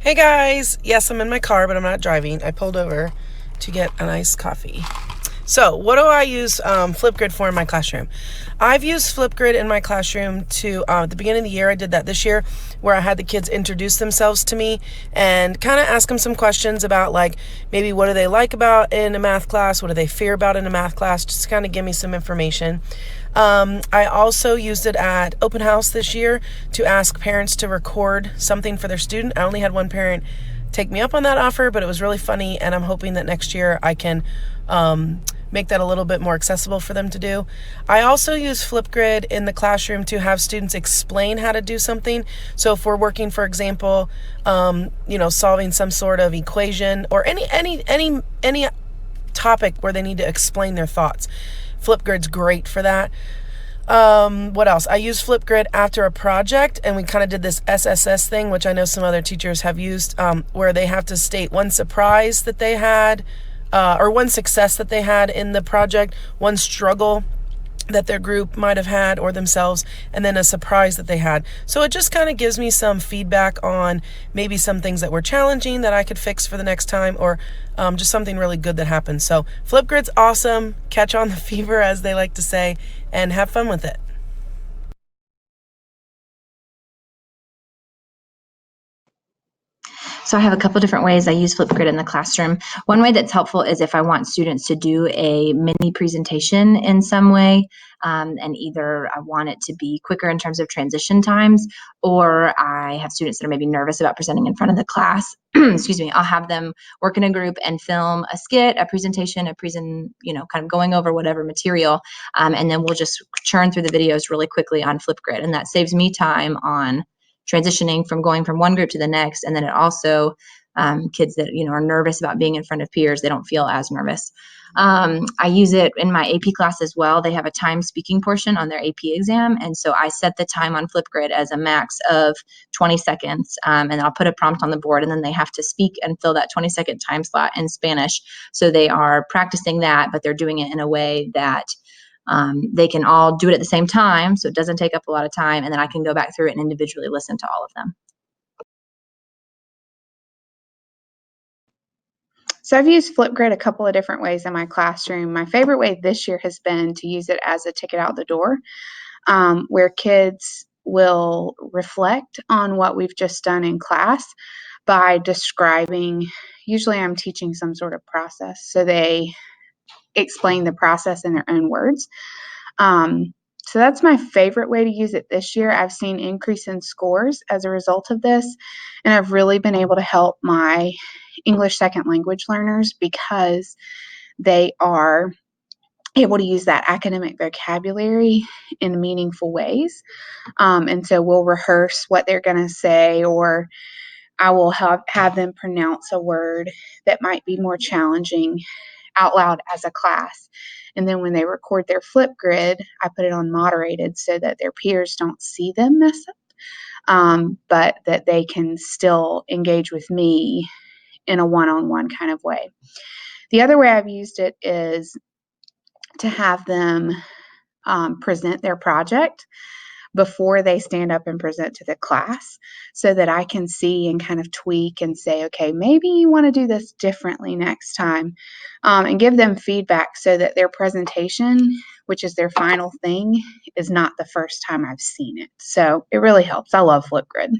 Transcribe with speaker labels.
Speaker 1: Hey guys! Yes, I'm in my car, but I'm not driving. I pulled over to get an iced coffee. So, what do I use Flipgrid for in my classroom? I've used Flipgrid in my classroom to, at the beginning of the year, I did that this year, where I had the kids introduce themselves to me and kind of ask them some questions about, like, maybe what do they like about in a math class, what do they fear about in a math class, just to kind of give me some information. I also used it at open house this year to ask parents to record something for their student. I only had one parent take me up on that offer, but it was really funny, and I'm hoping that next year I can make that a little bit more accessible for them to do. I also use Flipgrid in the classroom to have students explain how to do something. So if we're working, for example, solving some sort of equation or any topic where they need to explain their thoughts, Flipgrid's great for that. What else? I use Flipgrid after a project, and we kind of did this SSS thing, which I know some other teachers have used, where they have to state one surprise that they had, or one success that they had in the project, one struggle that their group might have had or themselves, and then a surprise that they had. So it just kind of gives me some feedback on maybe some things that were challenging that I could fix for the next time, or just something really good that happened. So Flipgrid's awesome. Catch on the fever, as they like to say, and have fun with it.
Speaker 2: So I have a couple different ways I use Flipgrid in the classroom. One way that's helpful is if I want students to do a mini presentation in some way, and either I want it to be quicker in terms of transition times, or I have students that are maybe nervous about presenting in front of the class. Excuse me, I'll have them work in a group and film a skit, a presentation, kind of going over whatever material, and then we'll just churn through the videos really quickly on Flipgrid, and that saves me time on transitioning from going from one group to the next. And then it also, kids that are nervous about being in front of peers, they don't feel as nervous. I use it in my AP class as well. They have a time speaking portion on their AP exam, and so I set the time on Flipgrid as a max of 20 seconds, and I'll put a prompt on the board, and then they have to speak and fill that 20-second time slot in Spanish. So they are practicing that, but they're doing it in a way that they can all do it at the same time, so it doesn't take up a lot of time, and then I can go back through it and individually listen to all of them.
Speaker 3: So I've used Flipgrid a couple of different ways in my classroom. My favorite way this year has been to use it as a ticket out the door, where kids will reflect on what we've just done in class by describing. Usually I'm teaching some sort of process, so they explain the process in their own words. So that's my favorite way to use it this year. I've seen increase in scores as a result of this, and I've really been able to help my English second language learners because they are able to use that academic vocabulary in meaningful ways. And so we'll rehearse what they're going to say, or I will have them pronounce a word that might be more challenging out loud as a class. And then when they record their Flipgrid, I put it on moderated so that their peers don't see them mess up, but that they can still engage with me in a one-on-one kind of way. The other way I've used it is to have them present their project before they stand up and present to the class, so that I can see and kind of tweak and say, okay, maybe you want to do this differently next time, and give them feedback so that their presentation, which is their final thing, is not the first time I've seen it. So it really helps. I love Flipgrid.